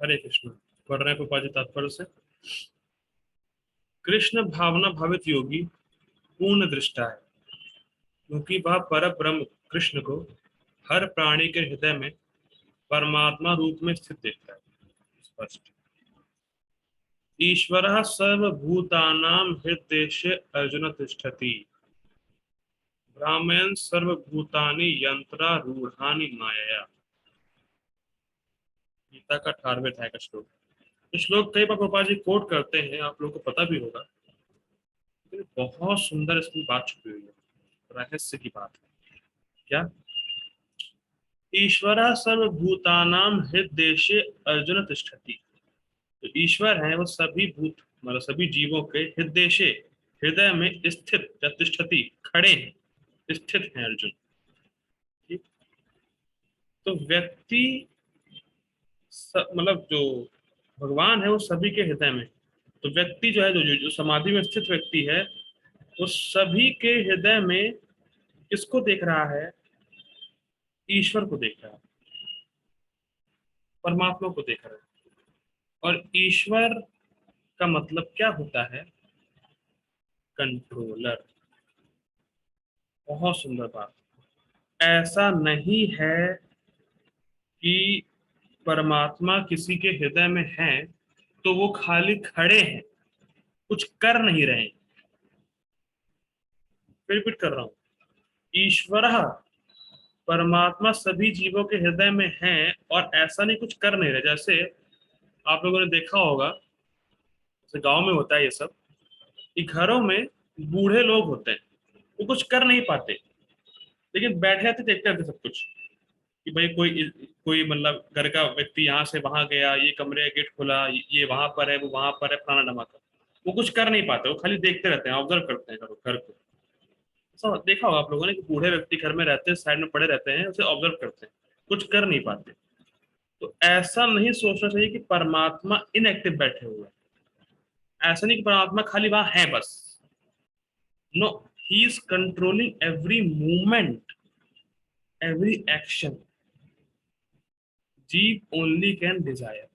हरे कृष्ण। पढ़ रहे हैं कृपा जी तात्पर्य से। कृष्ण भावना भावित योगी पूर्ण दृष्टा है, क्योंकि वह पर ब्रह्म कृष्ण को हर प्राणी के हृदय में परमात्मा रूप में स्थित देखता है। स्पष्ट। ईश्वरः सर्वभूतानां हृदयेषु अर्जुन तिष्ठति। ब्राह्मण सर्वभूतानि यंत्रारूढ़ानि मायया। गीता का 18वें अध्याय का श्लोक। ये श्लोक कई बार गोपाल जी कोट करते हैं, आप लोगों को पता भी होगा। लेकिन बहुत सुंदर इसमें बात छुपी हुई है, रहस्य की बात है। क्या? ईश्वर सर्वभूतानां हृदयेषु अर्जुन तिष्ठति। तो ईश्वर है वो सभी भूत मतलब सभी जीवों के हृदय से हृदय में स्थित या तिष्ठति खड़े हैं, स्थित हैं अर्जुन। ठीक। तो व्यक्ति मतलब जो भगवान है वो सभी के हृदय में। तो व्यक्ति जो है जो समाधि में स्थित व्यक्ति है वो सभी के हृदय में किसको देख रहा है? ईश्वर को देख रहा है, परमात्मा को देख रहा है। और ईश्वर का मतलब क्या होता है? कंट्रोलर। बहुत सुंदर बात। ऐसा नहीं है कि परमात्मा किसी के हृदय में है तो वो खाली खड़े हैं, कुछ कर नहीं रहे। फिर रिपीट कर रहा हूं। ईश्वर परमात्मा सभी जीवों के हृदय में है और ऐसा नहीं कुछ कर नहीं रहे। जैसे आप लोगों ने देखा होगा, जैसे गांव में होता है ये सब, कि घरों में बूढ़े लोग होते हैं, वो कुछ कर नहीं पाते लेकिन बैठे रहते देखते रहते सब कुछ। कि भाई कोई कोई मतलब घर का व्यक्ति यहाँ से वहां गया, ये कमरे का गेट खुला, ये वहां पर है, वो वहां पर है, फलाना धमाका। वो कुछ कर नहीं पाते, वो खाली देखते रहते हैं, ऑब्जर्व करते हैं घर को। ऐसा देखा होगा आप लोगों ने कि बूढ़े व्यक्ति घर में रहते हैं, साइड में पड़े रहते हैं, उसे ऑब्जर्व करते हैं, कुछ कर नहीं पाते। तो ऐसा नहीं सोचना चाहिए कि परमात्मा इनएक्टिव बैठे हुए हैं। ऐसा नहीं कि परमात्मा खाली वहां है बस। No, he is controlling every movement, every action. जीव ओनली कैन डिजायर।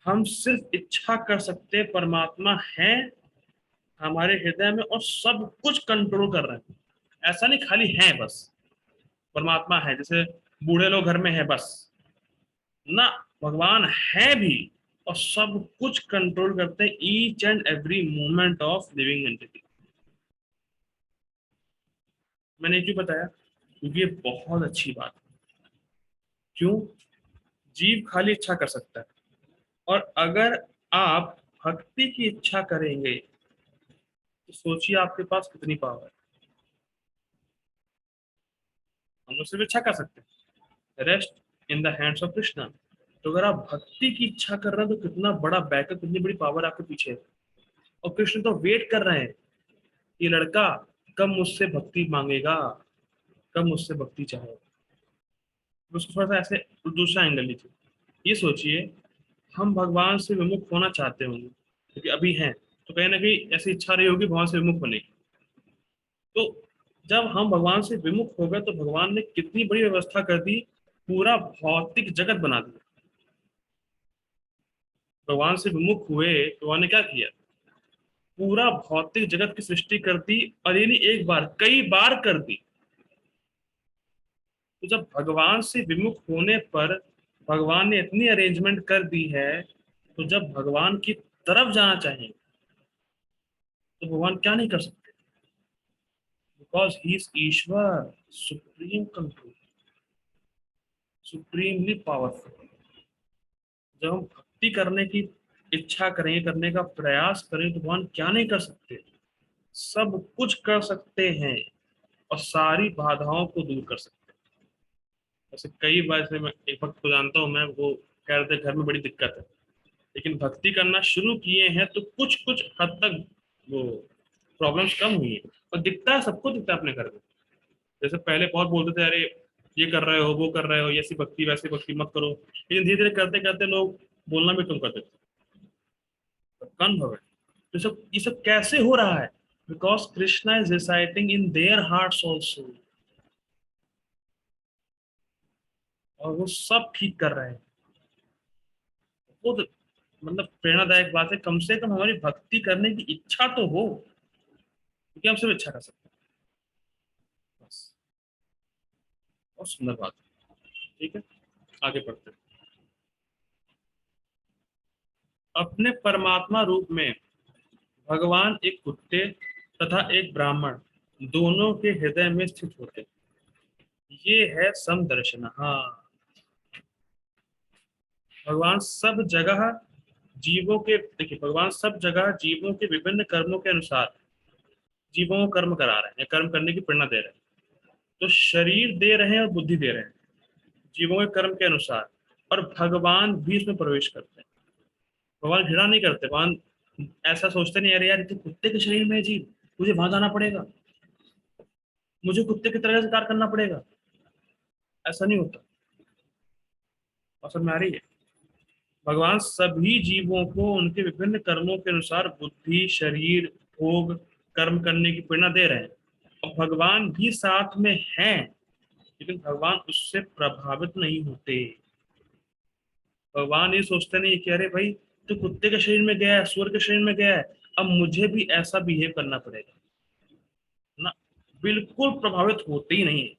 हम सिर्फ इच्छा कर सकते हैं, परमात्मा है हमारे हृदय में और सब कुछ कंट्रोल कर रहे हैं। ऐसा नहीं खाली है बस, परमात्मा है जैसे बूढ़े लोग घर में है बस ना, भगवान है भी और सब कुछ कंट्रोल करते हैं, each and every movement of living entity. मैंने क्यों बताया? क्योंकि ये बहुत अच्छी बात है। क्यों? जीव खाली इच्छा कर सकता है, और अगर आप भक्ति की इच्छा करेंगे तो सोचिए आपके पास कितनी पावर है। हम लोग सिर्फ इच्छा कर सकते हैं, rest in the hands of Krishna. तो अगर आप भक्ति की इच्छा कर रहे हैं तो कितना बड़ा बैकअप, कितनी बड़ी पावर आपके पीछे है। और कृष्ण तो वेट कर रहे हैं, ये लड़का कब मुझसे भक्ति मांगेगा, कब मुझसे भक्ति चाहेगा। तो उसको थोड़ा सा ऐसे दूसरा एंगल लीजिए। ये सोचिए, हम भगवान से विमुख होना चाहते होंगे क्योंकि अभी हैं, तो कहीं ना कहीं ऐसी इच्छा रही होगी भगवान से विमुख होने की। तो जब हम भगवान से विमुख हो गए तो भगवान ने कितनी बड़ी व्यवस्था कर दी, पूरा भौतिक जगत बना दिया। भगवान से विमुख हुए तो भगवान ने क्या किया? पूरा भौतिक जगत की सृष्टि कर दी, और ये नहीं एक बार, कई बार कर दी। तो जब भगवान से विमुख होने पर भगवान ने इतनी अरेंजमेंट कर दी है, तो जब भगवान की तरफ जाना चाहिए तो भगवान क्या नहीं कर सकते? Because he is Ishwar, supreme control, supremely powerful. जब हम भक्ति करने की इच्छा करें, करने का प्रयास करें, तो भगवान क्या नहीं कर सकते? सब कुछ कर सकते हैं और सारी बाधाओं को दूर कर सकते हैं। ऐसे कई बार से मैं एक भक्त को जानता हूँ, मैं वो कह रहे थे घर में बड़ी दिक्कत है, लेकिन भक्ति करना शुरू किए हैं तो कुछ कुछ हद तक वो प्रॉब्लम्स कम हुई है। और दिखता है, सबको दिखता है अपने घर में। जैसे पहले बहुत बोलते थे, अरे ये कर रहे हो, वो कर रहे हो, ऐसी भक्ति वैसी भक्ति मत करो, लेकिन धीरे धीरे करते करते लोग बोलना भी कम कर देते। कौन भवे? तो ये सब कैसे हो रहा है? Because Krishna is reciting in their hearts also, और वो सब ठीक कर रहे हैं। बहुत मतलब प्रेरणादायक बात है। कम से कम हमारी भक्ति करने की इच्छा तो हो, क्योंकि हम सिर्फ इच्छा कर सकते हैं बस। बहुत सुंदर बात है। ठीक है, आगे बढ़ते हैं। अपने परमात्मा रूप में भगवान एक कुत्ते तथा एक ब्राह्मण दोनों के हृदय में स्थित होते, ये है समदर्शन। हाँ, भगवान सब जगह जीवों के, देखिए भगवान सब जगह जीवों के विभिन्न कर्मों के अनुसार जीवों को कर्म करा रहे हैं, कर्म करने की प्रेरणा दे रहे हैं। तो शरीर दे रहे हैं और बुद्धि दे रहे हैं जीवों के कर्म के अनुसार, और भगवान भी इसमें प्रवेश करते हैं। भगवान घृणा नहीं करते। भगवान ऐसा सोचते नहीं, अरे यार ये तो कुत्ते के शरीर में है जीव, मुझे वहां जाना पड़ेगा, मुझे कुत्ते की तरह से कार्य करना पड़ेगा। ऐसा नहीं होता। और समझ में आ रही है? भगवान सभी जीवों को उनके विभिन्न कर्मों के अनुसार बुद्धि, शरीर, भोग, कर्म करने की प्रेरणा दे रहे हैं। और भगवान भी साथ में हैं, लेकिन भगवान उससे प्रभावित नहीं होते। भगवान ये सोचते नहीं कि अरे भाई तू कुत्ते के शरीर में गया है, सुअर के शरीर में गया है, अब मुझे भी ऐसा बिहेव करना पड़ेगा ना। बिल्कुल प्रभावित होते ही नहीं है।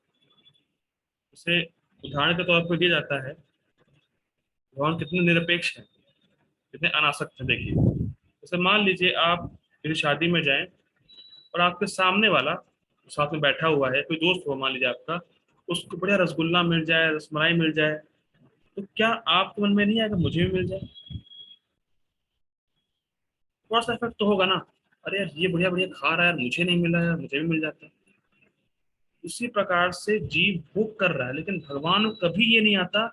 जैसे उदाहरण के तौर पर दिया जाता है, भगवान कितने निरपेक्ष हैं, कितने अनासक्त हैं। देखिए, जैसे मान लीजिए आप किसी शादी में जाएं और आपके सामने वाला साथ में बैठा हुआ है, कोई दोस्त हो मान लीजिए आपका, उसको बढ़िया रसगुल्ला मिल जाए, रसमलाई मिल जाए, तो क्या आपके मन में नहीं आएगा मुझे भी मिल जाए? थोड़ा सा इफेक्ट तो होगा ना। अरे यार ये बढ़िया बढ़िया खा रहा है, मुझे नहीं मिला है, मुझे भी मिल जाता है। उसी प्रकार से जीव भोग कर रहा है, लेकिन भगवान को कभी ये नहीं आता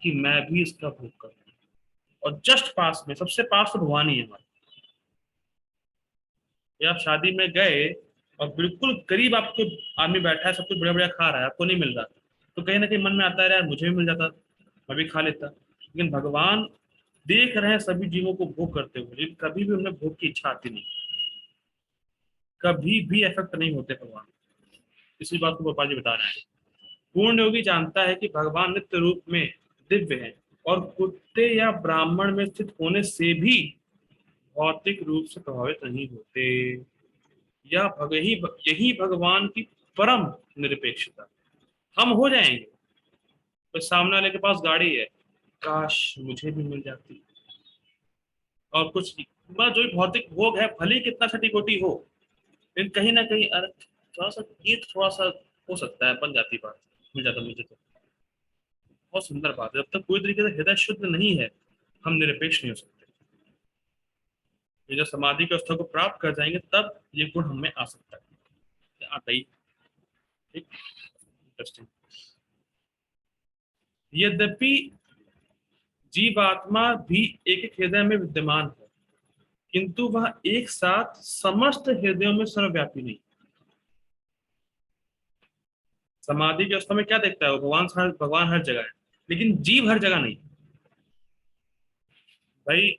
कि मैं भी इसका भोग करूं। और जस्ट पास में, सबसे पास तो भगवान ही है हमारे। या आप शादी में गए और बिल्कुल करीब आपके आदमी बैठा है, सब कुछ बढ़िया बढ़िया खा रहा है, आपको नहीं मिल रहा, तो कहीं ना कहीं मन में आता है यार मुझे भी मिल जाता, मैं भी खा लेता। लेकिन भगवान देख रहे हैं सभी जीवों को भोग करते हुए, लेकिन कभी भी उन्हें भोग की इच्छा आती नहीं, कभी भी इफेक्ट नहीं होते भगवान। इसी बात को गोपाल जी बता रहे हैं। पूर्ण योगी जानता है कि भगवान नित्य रूप में दिव्य है, और कुत्ते या ब्राह्मण में स्थित होने से भी भौतिक रूप से प्रभावित नहीं होते। यह यही भगवान की परम निरपेक्षता। हम हो जाएंगे, तो सामने वाले के पास गाड़ी है, काश मुझे भी मिल जाती। और कुछ बस जो भौतिक भोग है, भले ही कितना छठी कोटी हो, लेकिन कहीं ना कहीं अरे थोड़ा सा ये थोड़ा सा हो सकता है, बन जाती बात, मिल जाता मुझे तो। बहुत सुंदर बात है। जब तक पूरी तरीके से हृदय शुद्ध नहीं है, हम निरपेक्ष नहीं हो सकते। ये जब समाधि की अवस्था को प्राप्त कर जाएंगे, तब ये गुण हमें आ सकता है, आता ही। ठीक, इंटरेस्टिंग। यद्यपि जीवात्मा भी एक एक हृदय में विद्यमान है, किंतु वह एक साथ समस्त हृदयों में सर्वव्यापी नहीं। समाधि की अवस्था में क्या देखता है वो? भगवान हर जगह है, लेकिन जीव हर जगह नहीं। भाई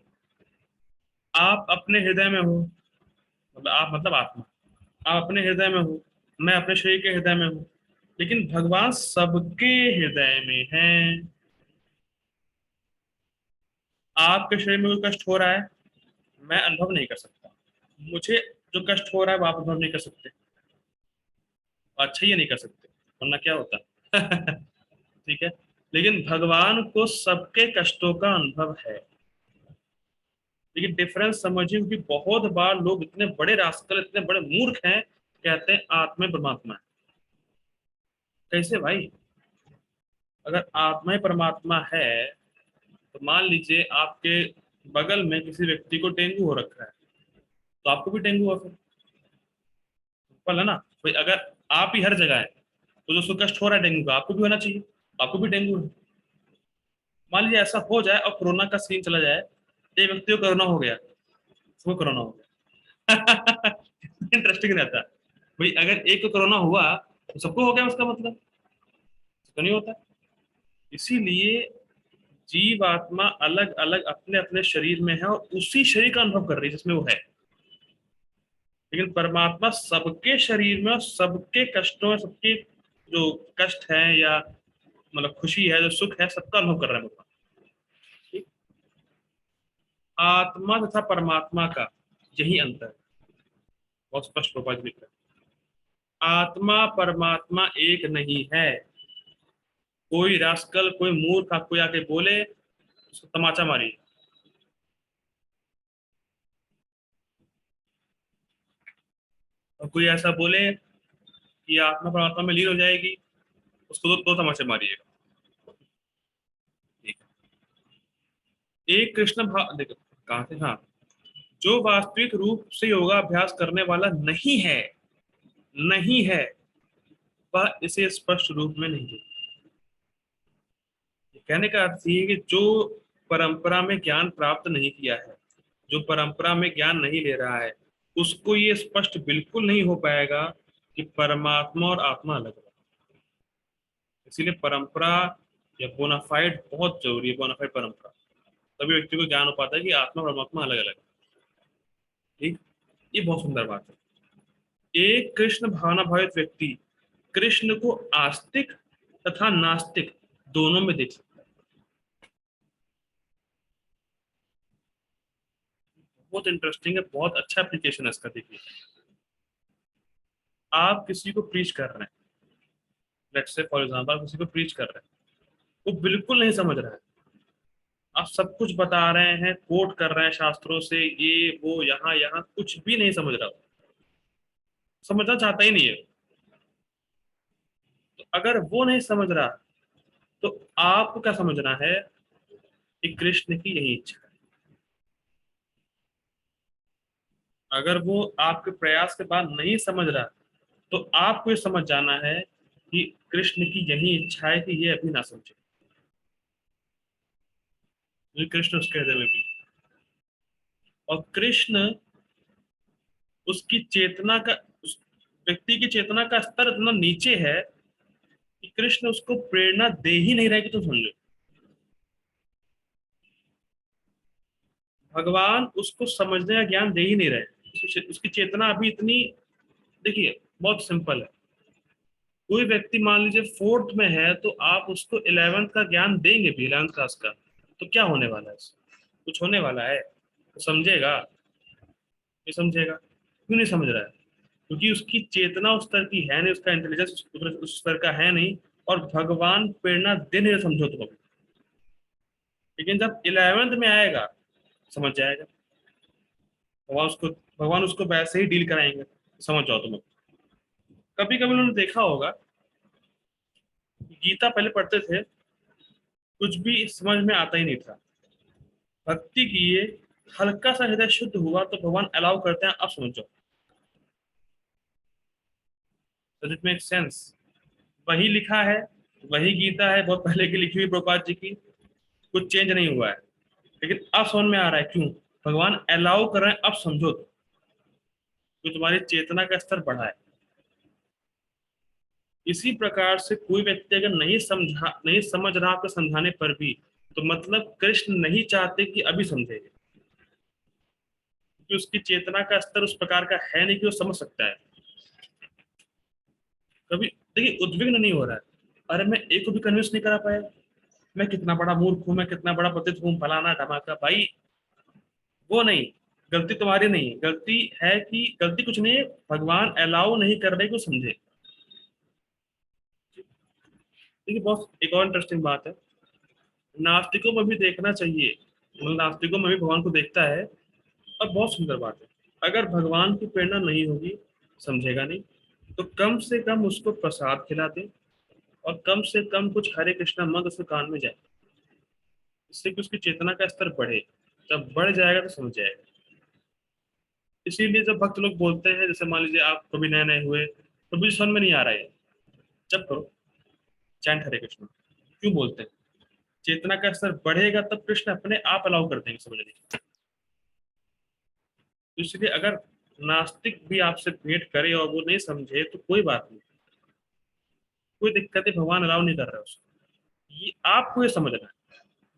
आप अपने हृदय में हो, मतलब आप मतलब आत्मा, आप अपने हृदय में हो, मैं अपने शरीर के हृदय में हूँ, लेकिन भगवान सबके हृदय में हैं। आपके शरीर में कोई कष्ट हो रहा है, मैं अनुभव नहीं कर सकता। मुझे जो कष्ट हो रहा है वो आप अनुभव नहीं कर सकते, अच्छा ये नहीं कर सकते, वरना क्या होता। ठीक है, लेकिन भगवान को सबके कष्टों का अनुभव है। लेकिन डिफरेंस समझिए, क्योंकि बहुत बार लोग इतने बड़े रास्कल, इतने बड़े मूर्ख हैं, कहते हैं आत्मा परमात्मा है। कैसे भाई? अगर आत्मा ही परमात्मा है, तो मान लीजिए आपके बगल में किसी व्यक्ति को डेंगू हो रखा है, तो आपको भी डेंगू हो, फिर सिंपल है ना भाई। अगर आप ही हर जगह है, तो जो उसको कष्ट हो रहा है डेंगू का, आपको भी होना चाहिए, आपको भी डेंगू है। मान लीजिए ऐसा हो जाए और कोरोना का सीन चला जाए, एक व्यक्ति को कोरोना हो गया, उसको कोरोना हो गया। इंटरेस्टिंग रहता है भाई। अगर एक को कोरोना हुआ तो सबको हो गया, उसका मतलब तो नहीं होता। इसीलिए जीव आत्मा अलग अलग अपने अपने शरीर में है, और उसी शरीर का अनुभव कर रही है जिसमें वो है। लेकिन परमात्मा सबके शरीर में और सबके कष्टों, सबके जो कष्ट है या मतलब खुशी है, जो सुख है, सबका अनुभव कर रहा है भगवान। ठीक? आत्मा तथा परमात्मा का यही अंतर है। बहुत स्पष्ट प्रभाव लिख रहा है, आत्मा परमात्मा एक नहीं है। कोई रास्कल, कोई मूर्ख आपको आके बोले, उसको तमाचा मारिए। और कोई ऐसा बोले कि आत्मा परमात्मा में लीन हो जाएगी, उसको दो तमाचे मारिएगा। ठीक है। एक कृष्ण भाव देखो कहाँ से, हाँ, जो वास्तविक रूप से योगाभ्यास करने वाला नहीं है, नहीं है, वह इसे स्पष्ट रूप में नहीं है। कहने का अर्थ ये है कि जो परंपरा में ज्ञान प्राप्त नहीं किया है, जो परंपरा में ज्ञान नहीं ले रहा है, उसको ये स्पष्ट बिल्कुल नहीं हो पाएगा कि परमात्मा और आत्मा अलग है। इसीलिए परंपरा या बोनाफाइड बहुत जरूरी है, बोनाफाइड परंपरा, तभी व्यक्ति को ज्ञान हो पाता है कि आत्मा परमात्मा अलग अलग है। ठीक, ये बहुत सुंदर बात है। एक कृष्ण भावना भावित व्यक्ति कृष्ण को आस्तिक तथा नास्तिक दोनों में देख सकता है। बहुत इंटरेस्टिंग है, बहुत अच्छा एप्लीकेशन है इसका। देखिए, आप किसी को प्रीच कर रहे हैं, लेट्स से फॉर एग्जांपल आप किसी को प्रीच कर रहे हैं, वो बिल्कुल नहीं समझ रहा है, आप सब कुछ बता रहे हैं, कोट कर रहे हैं शास्त्रों से, ये वो यहाँ यहाँ, कुछ भी नहीं समझ रहा, समझना चाहता ही नहीं है। तो अगर वो नहीं समझ रहा, तो आपको क्या समझना है कि कृष्ण की यही इच्छा है। अगर वो आपके प्रयास के बाद नहीं समझ रहा, तो आपको ये समझ जाना है कि कृष्ण की यही इच्छा है कि ये अभी ना समझे, क्योंकि कृष्ण उसके हृदय में भी, और कृष्ण उसकी चेतना का, उस व्यक्ति की चेतना का स्तर इतना नीचे है कि कृष्ण उसको प्रेरणा दे ही नहीं रहा है कि तुम समझो। भगवान उसको समझने का ज्ञान दे ही नहीं रहे, उसकी चेतना अभी इतनी, देखिए बहुत सिंपल है। कोई व्यक्ति मान लीजिए फोर्थ में है, तो आप उसको इलेवेंथ का ज्ञान देंगे भी, इलेवेंथ क्लास का, तो क्या होने वाला है इससे? कुछ होने वाला है? तो समझेगा? नहीं समझेगा। क्यों नहीं समझ रहा है? क्योंकि उसकी चेतना उस स्तर की है नहीं, उसका इंटेलिजेंस उस स्तर का है नहीं, और भगवान प्रेरणा दे नहीं रहे, समझो तो कभी। लेकिन जब इलेवेंथ में आएगा, समझ जाएगा। भगवान उसको भगवान उसको वैसे ही डील कराएंगे, समझ जाओ तुम। कभी कभी उन्होंने देखा होगा, गीता पहले पढ़ते थे, कुछ भी समझ में आता ही नहीं था, भक्ति किए, हल्का सा हृदय शुद्ध हुआ, तो भगवान अलाउ करते हैं, अब समझ जाओ। Does it make sense? वही लिखा है, वही गीता है, बहुत पहले की लिखी हुई प्रभुपाद जी की, कुछ चेंज नहीं हुआ है, लेकिन अब समझ में आ रहा है क्यों भगवान अलाउ कर रहे हैं, अब समझो तो तुम्हारी चेतना का स्तर बढ़ा है। इसी प्रकार से कोई व्यक्ति अगर नहीं समझ रहा आपको समझाने पर भी, तो मतलब कृष्ण नहीं चाहते कि अभी समझेगा, क्योंकि उसकी चेतना का स्तर उस प्रकार का है नहीं कि वो समझ सकता है। कभी देखिए, उद्विग्न नहीं हो रहा है, अरे मैं एक को भी कन्विंस नहीं करा पाया, मैं कितना बड़ा मूर्ख हूं, मैं कितना बड़ा पतित हूँ, फलाना धमाका भाई। वो नहीं, गलती तुम्हारी नहीं है, गलती है कि गलती कुछ नहीं है, भगवान अलाउ नहीं कर रहे कि वो समझे। देखिए, बहुत एक और इंटरेस्टिंग बात है, नास्तिकों में भी देखना चाहिए, मतलब नास्तिकों में भी भगवान को देखता है। अब बहुत सुंदर बात है, अगर भगवान की प्रेरणा नहीं होगी, समझेगा नहीं, तो कम से कम उसको प्रसाद खिला दे, और कम से कम कुछ हरे कृष्णा मंत्र उसके कान में जाए, इससे कि उसकी चेतना का स्तर बढ़े। जब बढ़ जाएगा तो समझ जाएगा। इसीलिए जब भक्त लोग बोलते हैं, जैसे मान लीजिए आप कभी नए नए हुए, तो मुझे समझ में नहीं आ रहा है, जब करो चैंट हरे कृष्ण, क्यों बोलते हैं? चेतना का स्तर बढ़ेगा तब कृष्ण अपने आप अलाउ कर देंगे समझने की। तो इसलिए अगर नास्तिक भी आपसे भेंट करे और वो नहीं समझे, तो कोई बात नहीं, कोई दिक्कत है, भगवान अलाउ नहीं कर रहा है उसको, ये आपको ये समझना है।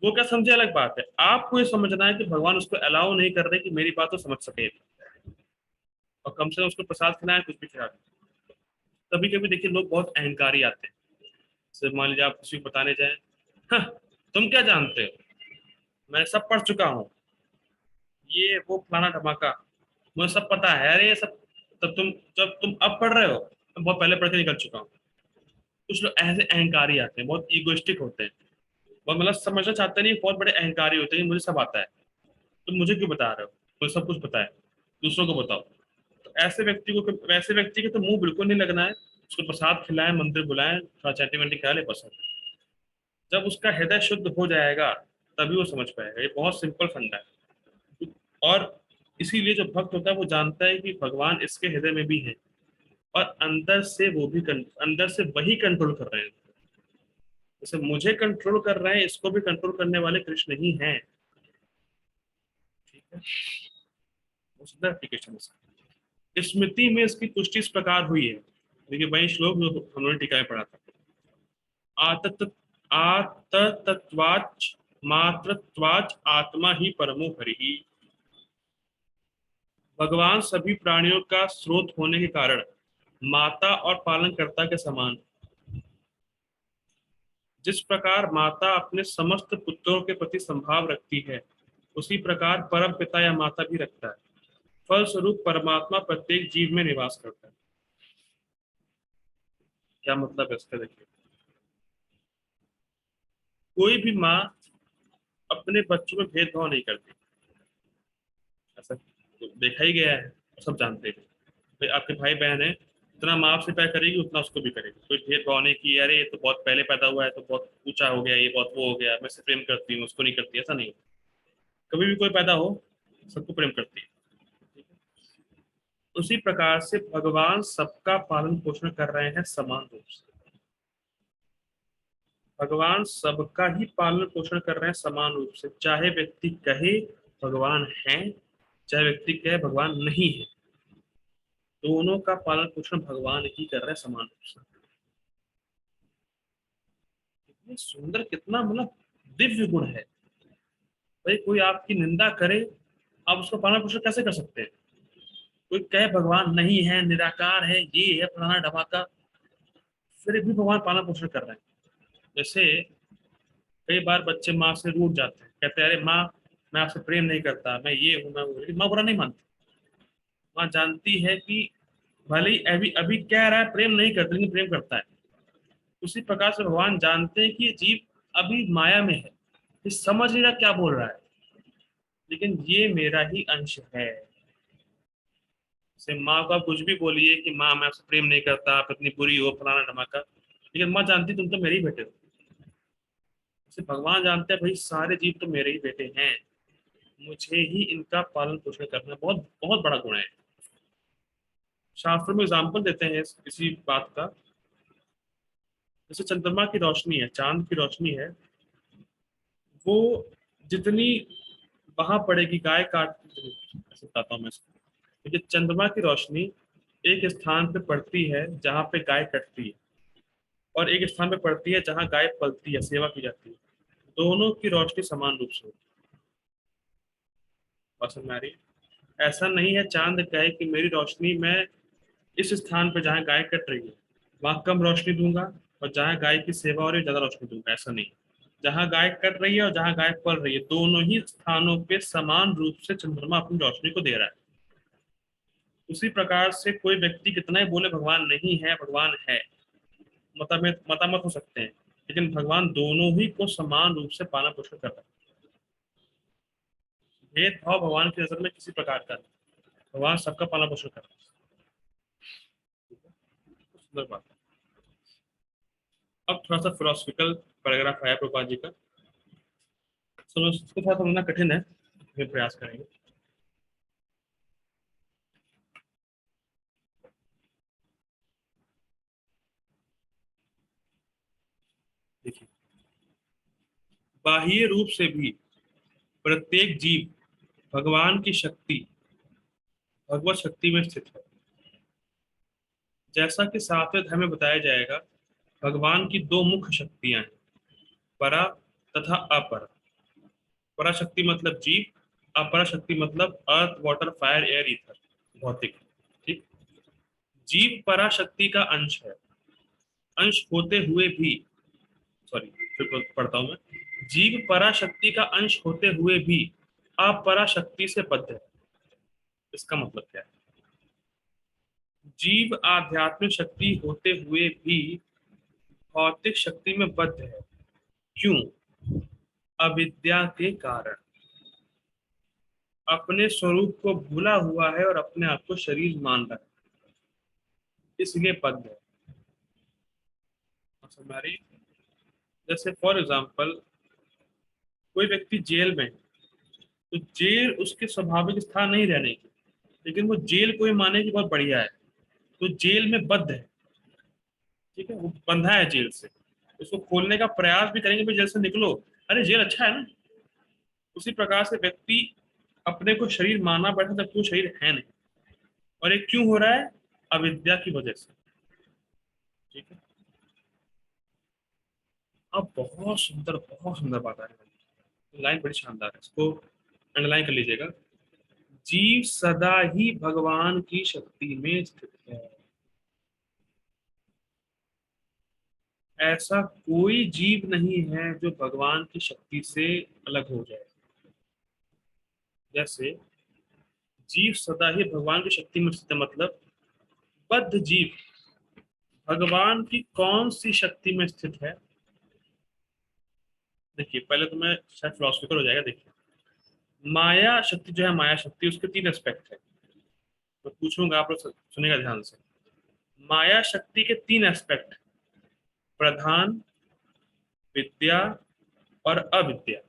वो क्या समझे अलग बात है, आपको ये समझना है कि भगवान उसको अलाउ नहीं कर रहे कि मेरी बात तो समझ सके, और कम से कम उसको प्रसाद खिलाए, कुछ भी खिला। कभी कभी देखिए लोग बहुत अहंकारी आते हैं, जैसे मान लीजिए आप किसी को बताने जाए, हाँ, तुम क्या जानते हो, मैं सब पढ़ चुका हूँ, ये वो फलाना धमाका, मुझे सब पता है। अरे ये सब तब तुम, जब तुम अब पढ़ रहे हो, मैं बहुत पहले पढ़ के निकल चुका हूँ। कुछ लोग ऐसे अहंकारी आते हैं, बहुत ईगोइस्टिक होते हैं, बहुत मतलब समझना चाहते नहीं, बहुत बड़े अहंकारी होते हैं कि मुझे सब आता है, तुम मुझे क्यों बता रहे हो, मुझे सब कुछ पता है, दूसरों को बताओ। तो ऐसे व्यक्ति को, वैसे व्यक्ति के तो मुंह बिल्कुल नहीं लगना है। उसको प्रसाद खिलाएं, मंदिर बुलाएं, थोड़ा चैटी वैटी खा ले, बस। जब उसका हृदय शुद्ध हो जाएगा तभी वो समझ पाएगा। ये बहुत सिंपल फंडा है। और इसीलिए जो भक्त होता है वो जानता है कि भगवान इसके हृदय में भी है, और अंदर से वो भी अंदर से वही कंट्रोल कर रहे हैं। जैसे मुझे कंट्रोल कर रहे हैं, इसको भी कंट्रोल करने वाले कृष्ण ही हैं। ठीक है, वो सुंदर एप्लीकेशन है। स्मृति में इसकी पुष्टि इस प्रकार हुई है। देखिए वही श्लोक जो हमने टीका में पढ़ा था। आतत आततत्वाच मात्रत्वाच आत्मा ही परमो हरि। भगवान सभी प्राणियों का स्रोत होने के कारण माता और पालनकर्ता के समान। जिस प्रकार माता अपने समस्त पुत्रों के प्रति संभाव रखती है, उसी प्रकार परम पिता या माता भी रखता है। फलस्वरूप परमात्मा प्रत्येक जीव में निवास करता है। क्या मतलब है इसका? देखिए, कोई भी माँ अपने बच्चों में भेदभाव नहीं करती। ऐसा तो देखा ही गया है, सब जानते हैं। भाई आपके भाई बहन है, जितना माँ आपसे प्यार करेगी उतना उसको भी करेगी। कोई भेदभाव नहीं कि अरे ये तो बहुत पहले पैदा हुआ है तो बहुत ऊंचा हो गया, ये बहुत वो हो गया, मैं इसे प्रेम करती हूँ उसको नहीं करती, ऐसा नहीं। कभी भी कोई पैदा हो, सबको प्रेम करती है। उसी प्रकार से भगवान सबका पालन पोषण कर रहे हैं समान रूप से। भगवान सबका ही पालन पोषण कर रहे हैं समान रूप से, चाहे व्यक्ति कहे भगवान है, चाहे व्यक्ति कहे भगवान नहीं है, दोनों का पालन पोषण भगवान ही कर रहे हैं समान रूप से। कितनी सुंदर, कितना मतलब दिव्य गुण है। भाई कोई आपकी निंदा करे, आप उसका पालन पोषण कैसे कर सकते हैं? कोई कहे भगवान नहीं है, निराकार है, ये है फलाना ढमाका, फिर भी भगवान पालन पोषण कर रहे हैं। जैसे कई बार बच्चे माँ से रूठ जाते हैं, कहते हैं अरे माँ मैं आपसे प्रेम नहीं करता, मैं ये हूँ मैं वो, लेकिन माँ बुरा नहीं मानती। माँ जानती है कि भले ही अभी अभी कह रहा है प्रेम नहीं करता, लेकिन प्रेम करता है। उसी प्रकार से भगवान जानते हैं कि ये जीव अभी माया में है, ये समझ नहीं रहा क्या बोल रहा है, लेकिन ये मेरा ही अंश है। जैसे माँ को आप कुछ भी बोलिए कि माँ मैं आपसे प्रेम नहीं करता, आप इतनी बुरी हो, फलाना धमाका, लेकिन माँ जानती तुम तो मेरे ही बेटे हो। जैसे भगवान जानते हैं भाई सारे जीव तो मेरे ही बेटे हैं, मुझे ही इनका पालन पोषण करना बहुत बहुत बड़ा गुण है। शास्त्र में एग्जाम्पल देते हैं इसी बात का। जैसे चंद्रमा की रोशनी है, चांद की रोशनी है, वो जितनी वहां पड़ेगी, गाय काट, ऐसे बताता हूँ मैं इसको। देखिए चंद्रमा की रोशनी एक स्थान पे पड़ती है जहाँ पे गाय कटती है, और एक स्थान पे पड़ती है जहाँ गाय पलती है, सेवा की जाती है। दोनों की रोशनी समान रूप से होती है। बात समझ में आ रही है? ऐसा नहीं है चांद कहे कि मेरी रोशनी मैं इस स्थान पे जहाँ गाय कट रही है वहां कम रोशनी दूंगा, और जहाँ गाय की सेवा हो रही है ज्यादा रोशनी दूंगा, ऐसा नहीं। जहाँ गाय कट रही है और जहाँ गाय पल रही है, दोनों ही स्थानों पे समान रूप से चंद्रमा अपनी रोशनी को दे रहा है। उसी प्रकार से कोई व्यक्ति कितना ही बोले भगवान नहीं है, भगवान है, मतामत हो सकते हैं, लेकिन भगवान दोनों ही को समान रूप से पालन पोषण कर रहा है। भेदभाव भगवान की नजर में किसी प्रकार का नहीं, भगवान सबका पालन पोषण कर रहा है। सुंदर बात है। अब थोड़ा सा फिलोसफिकल पैराग्राफ है प्रभुपाद जी का, समझ इसको थोड़ा समझना कठिन है, फिर प्रयास करेंगे। देखिए, बाह्य रूप से भी प्रत्येक जीव भगवान की शक्ति, भगवत शक्ति में स्थित है। जैसा कि सातवें अध्याय में बताया जाएगा, भगवान की दो मुख्य शक्तियां हैं, परा तथा अपरा। परा शक्ति मतलब जीव, अपरा शक्ति मतलब earth water fire air ether, भौतिक। ठीक। जीव परा शक्ति का अंश है, अंश होते हुए भी, सॉरी फिर पढ़ता हूं मैं। जीव पराशक्ति का अंश होते हुए भी अपराशक्ति से बद्ध है। इसका मतलब क्या है? जीव आध्यात्मिक शक्ति होते हुए भी भौतिक शक्ति में बद्ध है। क्यों? अविद्या के कारण। अपने स्वरूप को भूला हुआ है और अपने आप को शरीर मान रहा है, इसलिए बद्ध है। हमारी, जैसे फॉर एग्जाम्पल, कोई व्यक्ति जेल में है, तो जेल उसके स्वाभाविक स्थान नहीं रहने की, लेकिन वो जेल को ही माने कि बहुत बढ़िया है, तो जेल में बद्ध है। ठीक है, वो बंधा है जेल से, उसको खोलने का प्रयास भी करेंगे, भाई जेल से निकलो, अरे जेल अच्छा है ना। उसी प्रकार से व्यक्ति अपने को शरीर माना बैठा, जबकि वो शरीर है नहीं। और ये क्यों हो रहा है? अविद्या की वजह से। ठीक है। अब बहुत सुंदर बात आ रही है, लाइन बड़ी शानदार है, इसको अंडरलाइन कर लीजिएगा। जीव सदा ही भगवान की शक्ति में स्थित है। ऐसा कोई जीव नहीं है जो भगवान की शक्ति से अलग हो जाए। जैसे जीव सदा ही भगवान की शक्ति में स्थित है, मतलब बद्ध जीव भगवान की कौन सी शक्ति में स्थित है? देखिए, पहले तो मैं शायद फिलोसफिकल हो जाएगा। देखिए, माया शक्ति जो है, माया शक्ति, उसके तीन एस्पेक्ट है। तो पूछूंगा, आप लोग सुनेगा ध्यान से। माया शक्ति के तीन एस्पेक्ट: प्रधान, विद्या और अविद्या।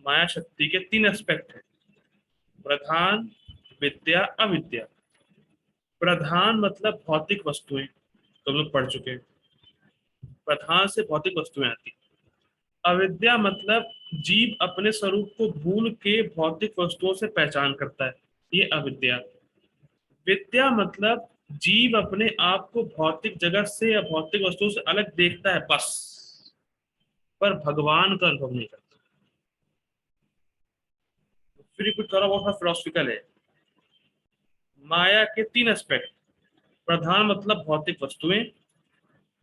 माया शक्ति के तीन एस्पेक्ट है: प्रधान, विद्या, अविद्या। प्रधान मतलब भौतिक वस्तुएं, तो हम लोग पढ़ चुके हैं। प्रधान से भौतिक वस्तुएं आती। अविद्या मतलब जीव अपने स्वरूप को भूल के भौतिक वस्तुओं से पहचान करता है, ये अविद्या। विद्या मतलब जीव अपने आप को भौतिक जगत से या भौतिक वस्तुओं से अलग देखता है बस, पर भगवान का अनुभव नहीं करता। फिर कुछ थोड़ा बहुत फिलोसफिकल है। माया के तीन एस्पेक्ट: प्रधान मतलब भौतिक वस्तुएं,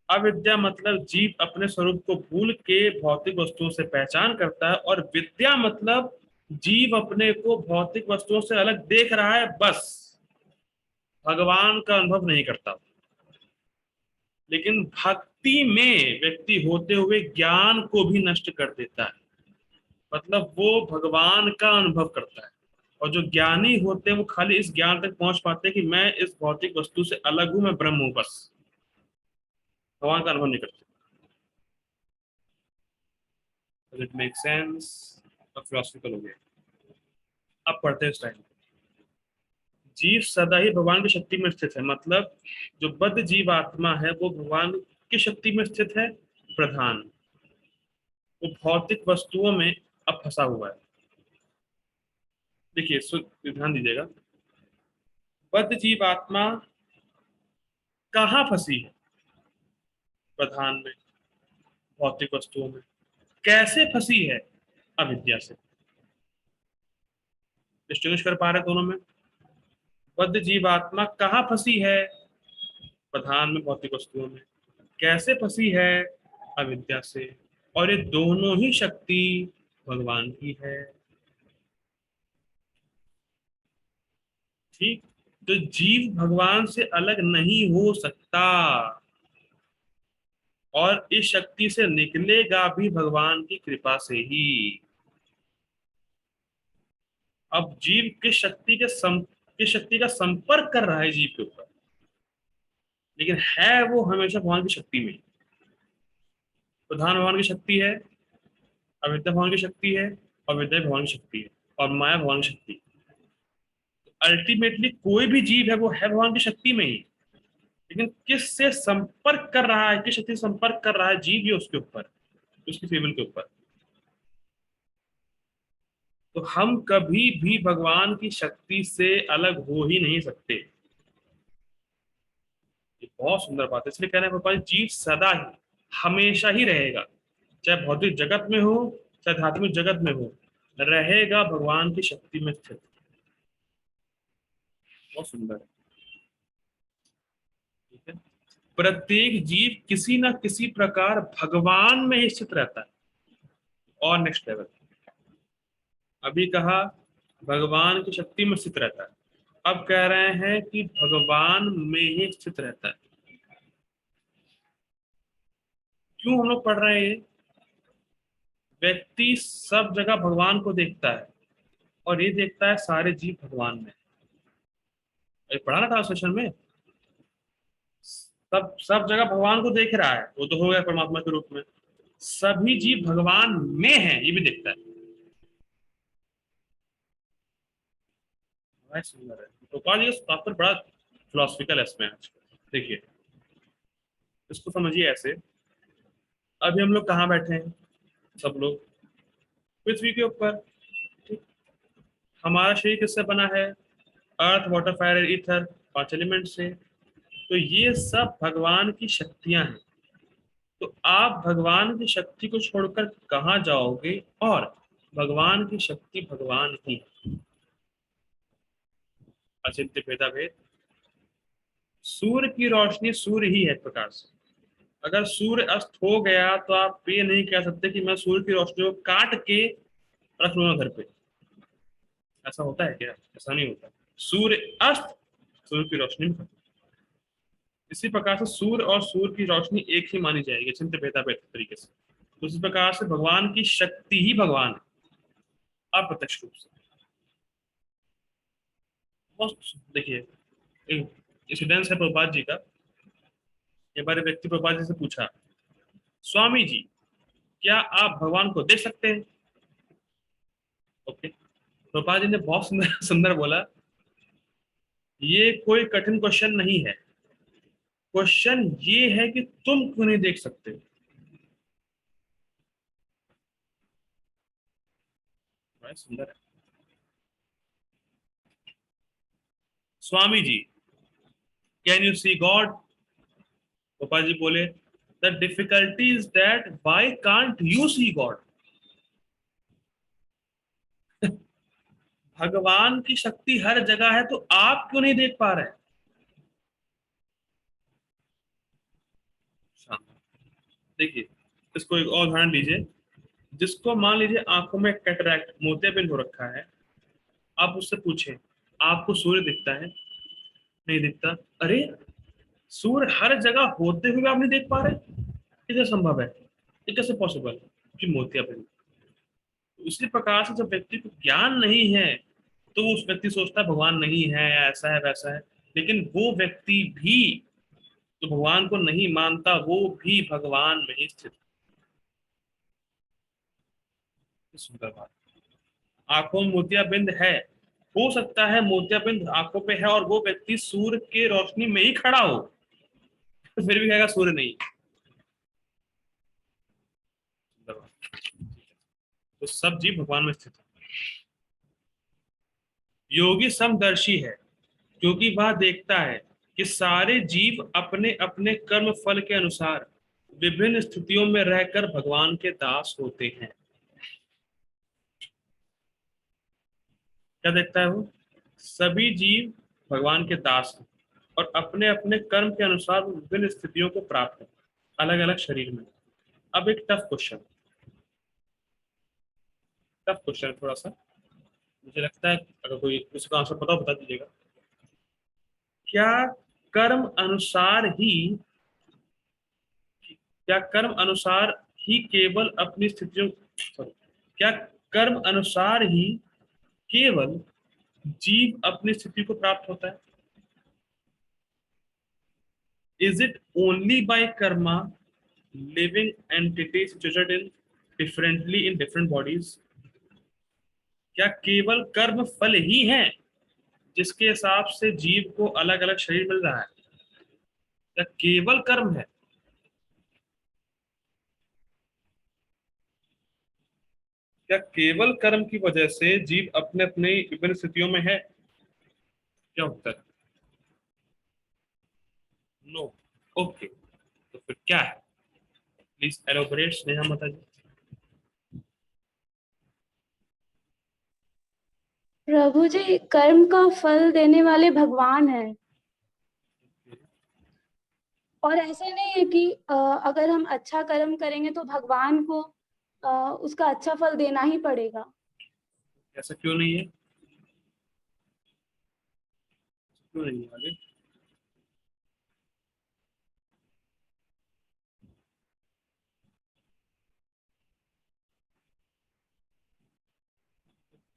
अविद्या मतलब जीव अपने स्वरूप को भूल के भौतिक वस्तुओं से पहचान करता है, और विद्या मतलब जीव अपने को भौतिक वस्तुओं से अलग देख रहा है बस, भगवान का अनुभव नहीं करता। लेकिन भक्ति में व्यक्ति होते हुए ज्ञान को भी नष्ट कर देता है, मतलब वो भगवान का अनुभव करता है। और जो ज्ञानी होते हैं वो खाली इस ज्ञान तक पहुंच पाते हैं कि मैं इस भौतिक वस्तु से अलग हूं, मैं ब्रह्म हूं बस, भगवान का अनुभव नहीं करते। It make sense? अब फिलोसफिकल हो गया। अब पढ़ते हैं इस टाइम। जीव सदा ही भगवान की शक्ति में स्थित है, मतलब जो बद्ध जीव आत्मा है वो भगवान की शक्ति में स्थित है। प्रधान, वो भौतिक वस्तुओं में अब फंसा हुआ है। देखिए, ध्यान दीजिएगा, बद्ध जीव आत्मा कहाँ फंसी है? प्रधान में, भौतिक वस्तुओं में। कैसे फंसी है? अविद्या से। डिस्टिंग्विश कर पा रहे हैं दोनों में? बद्ध जीव आत्मा कहाँ फंसी है? प्रधान में, भौतिक वस्तुओं में। कैसे फंसी है? अविद्या से। और ये दोनों ही शक्ति भगवान की है। ठीक। तो जीव भगवान से अलग नहीं हो सकता, और इस शक्ति से निकलेगा भी भगवान की कृपा से ही। अब जीव किस शक्ति का संपर्क कर रहा है जीव के ऊपर, लेकिन है वो हमेशा भगवान की शक्ति में। प्रधान भगवान की शक्ति है, अविद्या भगवान की शक्ति है, और विद्या भगवान की शक्ति है, और माया भगवान की शक्ति है। अल्टीमेटली कोई भी जीव है वो है भगवान की शक्ति में ही, लेकिन किस से संपर्क कर रहा है, किस शक्ति से संपर्क कर रहा है जीव, ये उसके ऊपर, उसकी फेवल के ऊपर। तो हम कभी भी भगवान की शक्ति से अलग हो ही नहीं सकते। ये बहुत सुंदर बात है, इसलिए कहना है भगवान जीव सदा ही, हमेशा ही रहेगा, चाहे भौतिक जगत में हो चाहे आध्यात्मिक जगत में हो, रहेगा भगवान की शक्ति में स्थित। बहुत सुंदर है। ठीक है। प्रत्येक जीव किसी ना किसी प्रकार भगवान में ही स्थित रहता है। और नेक्स्ट लेवल, अभी कहा भगवान की शक्ति में स्थित रहता है, अब कह रहे हैं कि भगवान में ही स्थित रहता है। क्यों हम लोग पढ़ रहे हैं ये? व्यक्ति सब जगह भगवान को देखता है और ये देखता है सारे जीव भगवान में। ये पढ़ा ना ट्रांसलेशन में, सब जगह भगवान को देख रहा है, वो तो हो गया परमात्मा के रूप में। सभी जीव भगवान में है ये भी देखता है। बड़ा सुंदर है। तो जी का तात्पर्य बड़ा फिलोसफिकल है इसमें। देखिए, इसको समझिए ऐसे। अभी हम लोग कहाँ बैठे हैं? सब लोग पृथ्वी के ऊपर। ठीक। हमारा शरीर किससे बना है? अर्थ, वाटर, फायर, ईथर, 5 एलिमेंट से। तो ये सब भगवान की शक्तियां हैं। तो आप भगवान की शक्ति को छोड़कर कहाँ जाओगे? और भगवान की शक्ति भगवान ही है। अचिंत्य भेदा भेद। सूर्य की रोशनी सूर्य ही है, प्रकाश। अगर सूर्य अस्त हो गया तो आप ये नहीं कह सकते कि मैं सूर्य की रोशनी को काट के रख लूंगा घर पे। ऐसा होता है क्या? ऐसा नहीं होता। सूर्य अस्त, सूर्य की रोशनी में खत्म। इसी प्रकार से सूर्य और सूर्य की रोशनी एक ही मानी जाएगी, चिंत भेदा भेद तरीके से। तो इसी प्रकार से भगवान की शक्ति ही भगवान है, अप्रत्यक्ष रूप से। बहुत देखिए, एक इंसिडेंस है प्रभुपाद जी का। एक बार एक व्यक्ति प्रभुपाद जी से पूछा, स्वामी जी, क्या आप भगवान को देख सकते हैं? ओके। प्रभुपाद जी ने बहुत सुंदर सुंदर बोला, ये कोई कठिन क्वेश्चन नहीं है। क्वेश्चन ये है कि तुम क्यों नहीं देख सकते? बड़ा सुंदर है। Swami ji, can you see God? पापा जी बोले, the difficulty is that why can't you see God? भगवान की शक्ति हर जगह है, तो आप क्यों नहीं देख पा रहे? देखिए, इसको एक और उदाहरण लीजिए। जिसको मान लीजिए आंखों में कैटरैक्ट, मोतियाबिंद हो रखा है, आप उससे पूछें, आपको सूर्य दिखता है? नहीं दिखता। अरे, सूर्य हर जगह होते हुए आप नहीं देख पा रहे? ये कैसे संभव है? ये कैसे पॉसिबल? कि मोतियाबिंद। उसी प्रकार से जब व्यक्ति को ज्ञान नहीं है, तो उस व्यक्ति सोचता है भगवान नहीं है, ऐसा है वैसा है। लेकिन वो व्यक्ति भी तो भगवान को नहीं मानता, वो भी भगवान में ही स्थित है। सुंदर बात। आंखों में मोतियाबिंद है, हो सकता है मोतियाबिंद आंखों पे है और वो व्यक्ति सूर्य के रोशनी में ही खड़ा हो, तो फिर भी कहेगा सूर्य नहीं। सुंदर बात। तो सब जीव भगवान में स्थित है। योगी समदर्शी है, क्योंकि वह देखता है कि सारे जीव अपने अपने कर्म फल के अनुसार विभिन्न स्थितियों में रहकर भगवान के दास होते हैं। क्या देखता है वो? सभी जीव भगवान के दास हैं और अपने अपने कर्म के अनुसार वो विभिन्न स्थितियों को प्राप्त है, अलग अलग शरीर में। अब एक टफ क्वेश्चन, टफ क्वेश्चन थोड़ा सा। मुझे लगता है अगर कोई किसी को आंसर पता हो, बता दीजिएगा। क्या कर्म अनुसार ही क्या कर्म अनुसार ही केवल अपनी स्थितियों sorry, क्या कर्म अनुसार ही केवल जीव अपनी स्थिति को प्राप्त होता है? Is it only by Karma living entity situated in differently in different bodies? क्या केवल कर्म फल ही है जिसके हिसाब से जीव को अलग अलग शरीर मिल रहा है? क्या केवल कर्म है? क्या केवल कर्म की वजह से जीव अपने अपने विभिन्न स्थितियों में है? क्या उत्तर है? नो। ओके, तो फिर क्या है? प्लीज एलोबरेट स्नेहा माता जी। प्रभु जी, कर्म का फल देने वाले भगवान हैं। और ऐसा नहीं है कि अगर हम अच्छा कर्म करेंगे तो भगवान को उसका अच्छा फल देना ही पड़ेगा। ऐसा क्यों नहीं है, क्यों नहीं है आगे?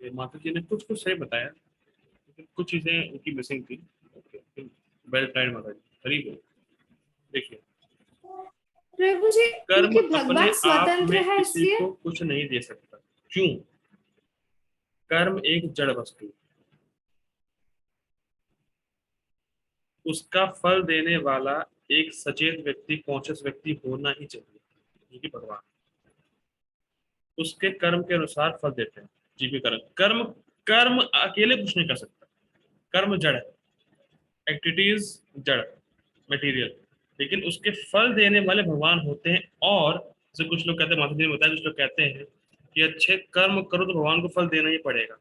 ये माता जी ने कुछ कुछ सही बताया, लेकिन कुछ चीजें उनकी मिसिंग थी। ओके, वेल ट्राइड माता जी, वेरी गुड। देखिए, प्रभु जी, कर्म क्योंकि अपने भगवान आप स्वतंत्र में है किसी इसलिए। को कुछ नहीं दे सकता। क्यों? कर्म एक जड़ वस्तु है। उसका फल देने वाला एक सचेत व्यक्ति, कॉन्शियस व्यक्ति होना ही चाहिए, जो कि भगवान। उसके कर्म के अनुसार फल देते हैं। जीवी कर्म, कर्म कर्म अकेले कुछ नहीं कर सकता। कर्म जड़ है, एक्टिविटीज जड़, मटेरियल। लेकिन उसके फल देने वाले भगवान होते हैं। और जैसे कुछ लोग कहते हैं, माता जी ने बताया, कुछ लोग कहते हैं कि अच्छे कर्म करो तो भगवान को फल देना ही पड़ेगा।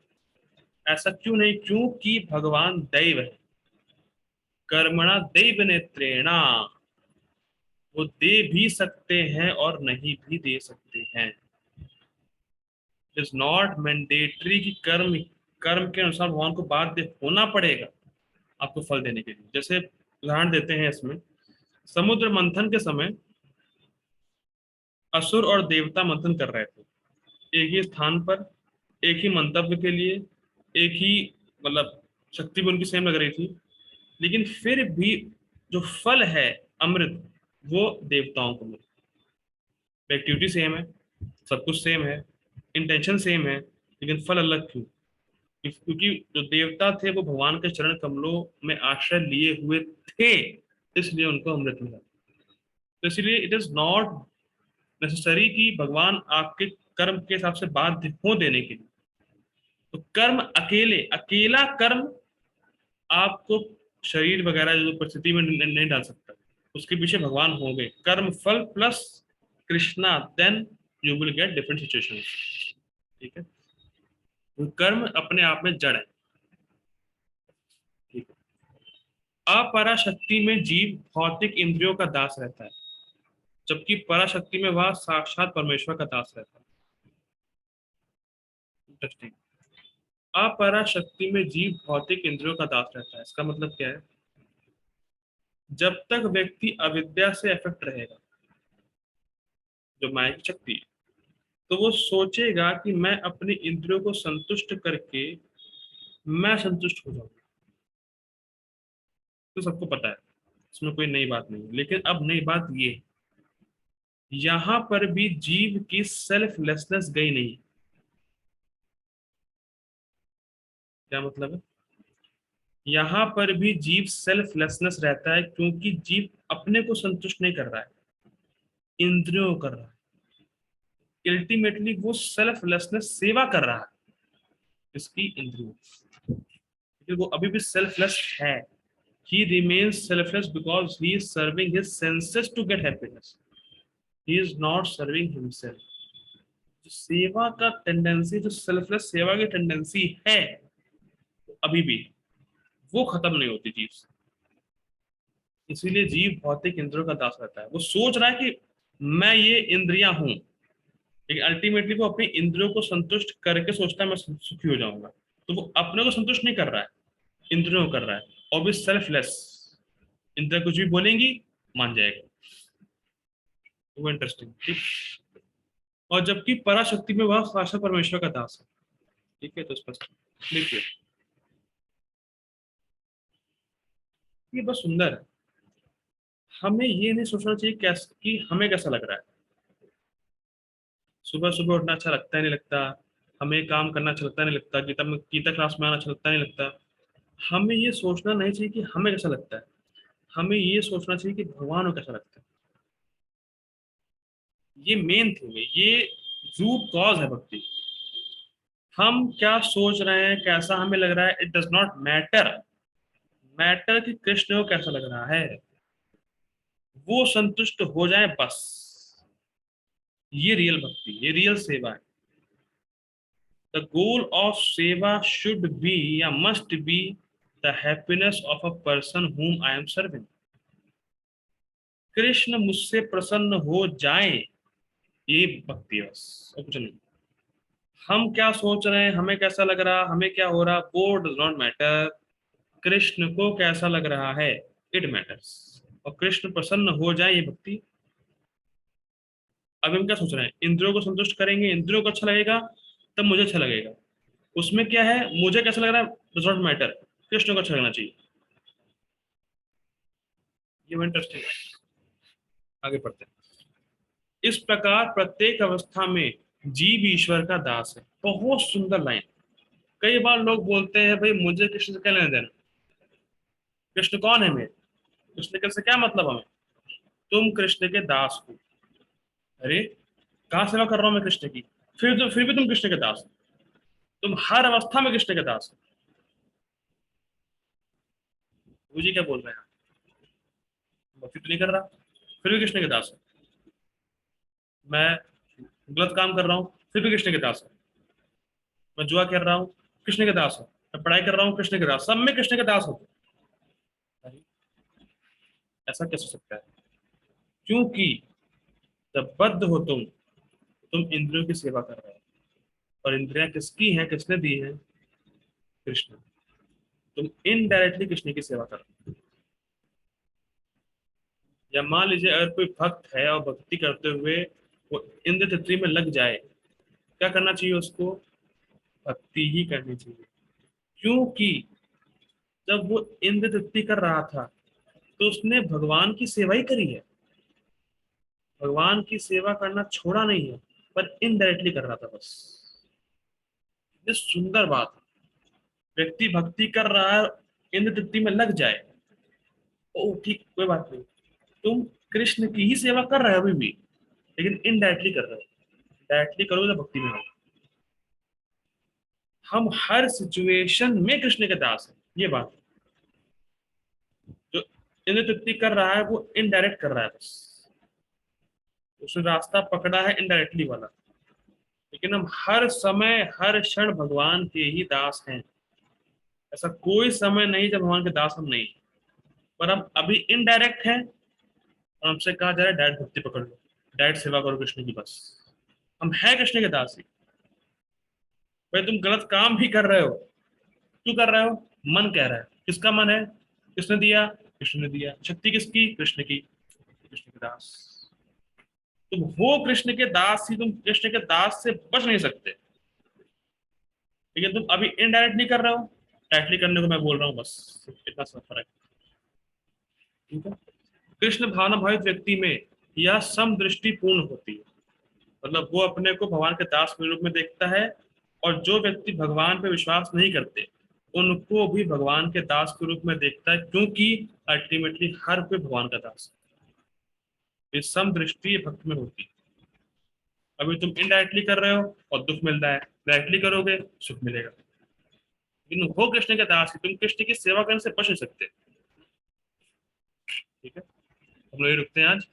ऐसा क्यों नहीं? क्योंकि भगवान दैव है। कर्मणा दैव नेत्रेणा। वो दे भी सकते हैं और नहीं भी दे सकते हैं। इट इज नॉट मैंडेटरी कि कर्म कर्म के अनुसार भगवान को बाध्य होना पड़ेगा आपको फल देने के लिए। जैसे उदाहरण देते हैं इसमें, समुद्र मंथन के समय असुर और देवता मंथन कर रहे थे एक ही स्थान पर, एक ही मंतव्य के लिए, एक ही, मतलब शक्ति भी उनकी सेम लग रही थी। लेकिन फिर भी जो फल है, अमृत, वो देवताओं को मिला। एक्टिविटी सेम है, सब कुछ सेम है, इंटेंशन सेम है, लेकिन फल अलग क्यों? क्योंकि जो देवता थे वो भगवान के चरण कमलों में आश्रय लिए हुए थे, इसलिए उनको अमृत मिला। तो इसलिए इट इज नॉट नेसेसरी कि भगवान आपके कर्म के हिसाब से बाध्य हो देने के लिए। तो कर्म अकेले, अकेला कर्म आपको शरीर वगैरह जो परिस्थिति में नहीं डाल सकता। उसके पीछे भगवान होंगे, कर्म फल plus Krishna, then you will get different situation. ठीक है, तो कर्म अपने आप में जड़ है। ठीक है, अपराशक्ति में जीव भौतिक इंद्रियों का दास रहता है, जबकि पराशक्ति में वह साक्षात परमेश्वर का दास रहता है। इंटरेस्टिंग। अपराशक्ति में जीव भौतिक इंद्रियों का दास रहता है, इसका मतलब क्या है? जब तक व्यक्ति अविद्या से अफेक्ट रहेगा, जो माया की शक्ति है, तो वो सोचेगा कि मैं अपनी इंद्रियों को संतुष्ट करके मैं संतुष्ट हो जाऊंगा। तो सबको पता है, इसमें कोई नई बात नहीं है। लेकिन अब नई बात ये है, यहां पर भी जीव की सेल्फलेसनेस गई नहीं। क्या मतलब है? यहां पर भी जीव सेल्फलेसनेस रहता है, क्योंकि जीव अपने को संतुष्ट नहीं कर रहा है, इंद्रियों को कर रहा है। अल्टीमेटली वो सेल्फलेसनेस सेवा कर रहा है इसकी, इंद्रियों। लेकिन वो अभी भी सेल्फलेस है। He remains selfless because he is serving his senses to get happiness. He is not serving himself. जो सेवा का टेंडेंसी, जो सेल्फलेस सेवा की टेंडेंसी है, अभी भी वो खत्म नहीं होती जीव से। इसीलिए जीव भौतिक इंद्रियों का दास रहता है। वो सोच रहा है कि मैं ये इंद्रियां हूं, लेकिन अल्टीमेटली वो अपनी इंद्रियों को संतुष्ट करके सोचता है मैं सुखी हो जाऊंगा। तो वो अपने को संतुष्ट नहीं कर रहा है, इंद्रियों को कर रहा है। और भी सेल्फलेस, इंद्रिया कुछ भी बोलेंगी मान जाएगा। वो इंटरेस्टिंग, ठीक। और जबकि पराशक्ति में वह साक्षात परमेश्वर का दास है। ठीक है, तो स्पष्ट देखिए, ये बस सुंदर है। हमें ये नहीं सोचना चाहिए कैसे कि हमें कैसा लग रहा है। सुबह सुबह उठना अच्छा लगता है नहीं लगता, हमें काम करना अच्छा लगता है नहीं लगता, गीता क्लास में आना अच्छा लगता है नहीं लगता। हमें ये सोचना नहीं चाहिए कि हमें कैसा लगता है। हमें ये सोचना चाहिए कि भगवान को कैसा लगता है। ये मेन थिंग है, ये रूट कॉज है भक्ति। हम क्या सोच रहे हैं, कैसा हमें लग रहा है, it does not matter. Matter कि कृष्ण को कैसा लग रहा है, वो संतुष्ट हो जाए बस। ये रियल भक्ति, ये रियल सेवा है। द गोल ऑफ सेवा शुड बी या must be the happiness of a person whom I am serving. Krishna मुझसे प्रसन्न हो जाए, ये भक्ति है बस, और कुछ नहीं। हम क्या सोच रहे हैं, हमें कैसा लग रहा, हमें क्या हो रहा, वो डज नॉट मैटर। कृष्ण को कैसा लग रहा है, इट मैटर्स। और कृष्ण प्रसन्न हो जाए, ये भक्ति। अब हम क्या सोच रहे हैं, इंद्रियों को संतुष्ट करेंगे, इंद्रियों को अच्छा लगेगा तब मुझे अच्छा लगेगा। उसमें क्या है, मुझे कैसा लग रहा है डज नॉट मैटर, कृष्ण को अच्छा लगना चाहिए। ये इंटरेस्टिंग है। आगे पढ़ते हैं। इस प्रकार प्रत्येक अवस्था में जीव ईश्वर का दास है। बहुत सुंदर लाइन। कई बार लोग बोलते हैं भाई मुझे कृष्ण से क्या लेना देना, कृष्ण कौन है मेरे, कृष्ण के से क्या मतलब हमें। तुम कृष्ण के दास हो। अरे कहाँ सेवा कर रहा हूं मैं कृष्ण की, फिर भी तुम कृष्ण के दास हो। तुम हर अवस्था में कृष्ण के दास हो। मुझे क्या बोल रहे हैं, भक्ति तो नहीं कर रहा, फिर भी कृष्ण के दास हो। मैं गलत काम कर रहा हूँ, फिर भी कृष्ण के दास हो। मैं जुआ कर रहा हूँ, कृष्ण के दास हो। मैं पढ़ाई कर रहा हूँ, कृष्ण के दास, सब में कृष्ण के दास हो। अरे ऐसा कैसे हो सकता है, क्योंकि जब बद्ध हो तुम इंद्रियों की सेवा कर रहे हो। और इंद्रियां किसकी हैं, किसने दी हैं, कृष्ण। तुम इनडायरेक्टली कृष्ण की सेवा कर रहे हो। या मान लीजिए अगर कोई भक्त है और भक्ति करते हुए वो इंद्र तृप्ति में लग जाए, क्या करना चाहिए उसको, भक्ति ही करनी चाहिए। क्योंकि जब वो इंद्र तृप्ति कर रहा था तो उसने भगवान की सेवा ही करी है। भगवान की सेवा करना छोड़ा नहीं है, पर इनडायरेक्टली कर रहा था बस। ये सुंदर बात है। व्यक्ति भक्ति कर रहा है, इंद्र तृप्ति में लग जाए, ओ ठीक कोई बात नहीं, तुम कृष्ण की ही सेवा कर रहे हो अभी भी, लेकिन इनडायरेक्टली कर रहे हो। डायरेक्टली करोगे तो भक्ति में हो। हम हर सिचुएशन में कृष्ण के दास हैं, ये बात है। जो इंद्र तृप्ति कर रहा है वो इनडायरेक्ट कर रहा है बस, उसने रास्ता पकड़ा है इनडायरेक्टली वाला। लेकिन हम हर समय हर क्षण भगवान के ही दास हैं। ऐसा कोई समय नहीं जब भगवान के दास हम नहीं, पर हम अभी इनडायरेक्ट हैं। और हमसे कहा जा रहा है डायरेक्ट भक्ति पकड़ लो, डायरेक्ट सेवा करो कृष्ण की बस। हम हैं कृष्ण के दास ही। भाई तुम गलत काम भी कर रहे हो, क्यों कर रहे हो, मन कह रहा है। किसका मन है, किसने दिया, कृष्ण ने दिया। शक्ति किसकी, कृष्ण की। कृष्ण के दास तुम हो, कृष्ण के दास ही। तुम कृष्ण के दास से बच नहीं सकते, लेकिन तुम अभी इनडायरेक्टली कर रहे हो। डायरेक्टली करने को मैं बोल रहा हूँ बस, इतना सा फर्क। ठीक है। कृष्ण भावना भावित व्यक्ति में यह समदृष्टि पूर्ण होती है। मतलब वो अपने को भगवान के दास के रूप में देखता है। और जो व्यक्ति भगवान पे विश्वास नहीं करते उनको भी भगवान के दास के रूप में देखता है, क्योंकि अल्टीमेटली हर कोई भगवान का दास है। ये समदृष्टि भक्त में होती है। अभी तुम इनडायरेक्टली कर रहे हो और दुख मिल रहा है, डायरेक्टली करोगे सुख मिलेगा। लेकिन हो कृष्ण के दास की, तुम कृष्ण की सेवा करने से बच नहीं सकते। ठीक है, हम लोग ये रुकते हैं आज।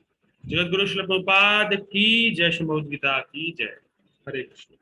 जगत गुरु श्रील प्रभुपाद की जय, श्री भगवद गीता की जय। हरे कृष्ण।